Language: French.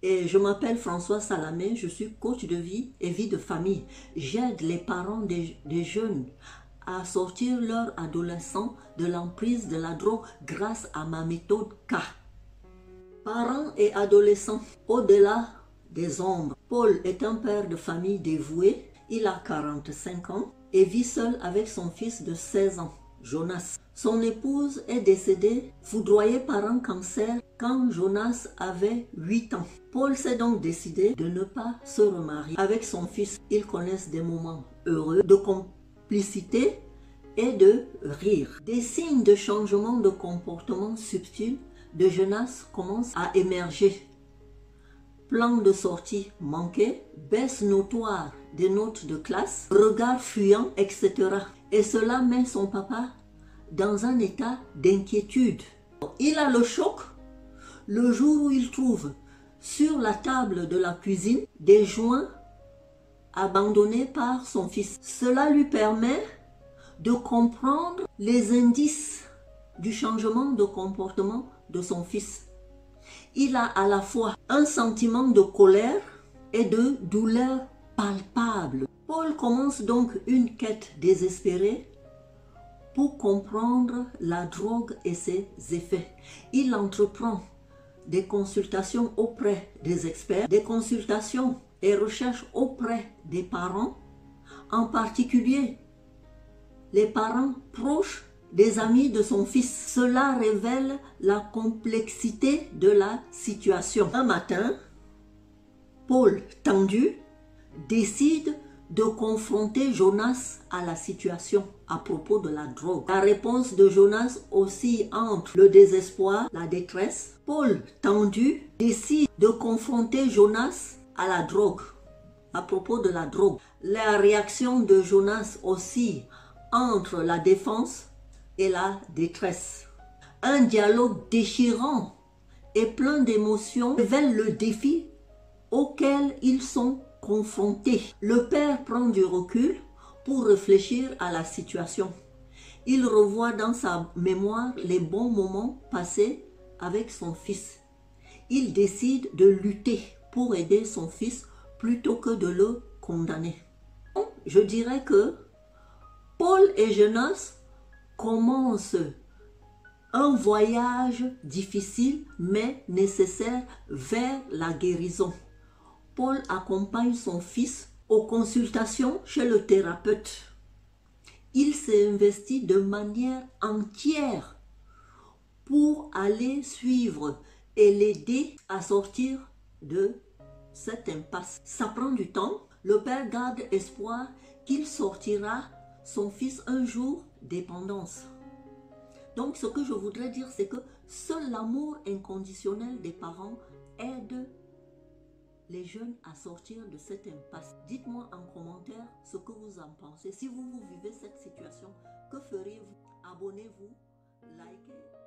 et je m'appelle Françoise Salamé, je suis coach de vie et vie de famille. J'aide les parents des jeunes à sortir leur adolescent de l'emprise de la drogue grâce à ma méthode K. Parents et adolescents, au-delà des ombres. Paul est un père de famille dévoué, il a 45 ans et vit seul avec son fils de 16 ans, Jonas. Son épouse est décédée, foudroyée par un cancer, quand Jonas avait 8 ans. Paul s'est donc décidé de ne pas se remarier. Avec son fils, ils connaissent des moments heureux, de complicité et de rire. Des signes de changement de comportement subtil de Jonas commencent à émerger. Plan de sortie manqué, baisse notoire des notes de classe, regard fuyant, etc. Et cela met son papa dans un état d'inquiétude. Il a le choc le jour où il trouve sur la table de la cuisine des joints abandonnés par son fils. Cela lui permet de comprendre les indices du changement de comportement de son fils. Il a à la fois un sentiment de colère et de douleur palpable. Paul commence donc une quête désespérée pour comprendre la drogue et ses effets. Il entreprend des consultations auprès des experts, des consultations et recherches auprès des parents, en particulier les parents proches des amis de son fils. Cela révèle la complexité de la situation. Un matin, Paul, tendu, décide de confronter Jonas à la situation à propos de la drogue. La réponse de Jonas oscille entre le désespoir, la détresse. Paul, tendu, décide de confronter Jonas à la drogue, à propos de la drogue. La réaction de Jonas oscille entre la défense et la détresse. Un dialogue déchirant et plein d'émotions révèle le défi auquel ils sont confrontés. Le père prend du recul pour réfléchir à la situation. Il revoit dans sa mémoire les bons moments passés avec son fils. Il décide de lutter pour aider son fils plutôt que de le condamner. Je dirais que Paul et Jonas commencent un voyage difficile mais nécessaire vers la guérison. Paul accompagne son fils aux consultations chez le thérapeute. Il s'est investi de manière entière pour aller suivre et l'aider à sortir de cette impasse. Ça prend du temps. Le père garde espoir qu'il sortira son fils un jour dépendance. Donc ce que je voudrais dire, c'est que seul l'amour inconditionnel des parents aide les jeunes à sortir de cette impasse. Dites-moi en commentaire ce que vous en pensez. Si vous vivez cette situation, que ferez-vous? Abonnez-vous, likez.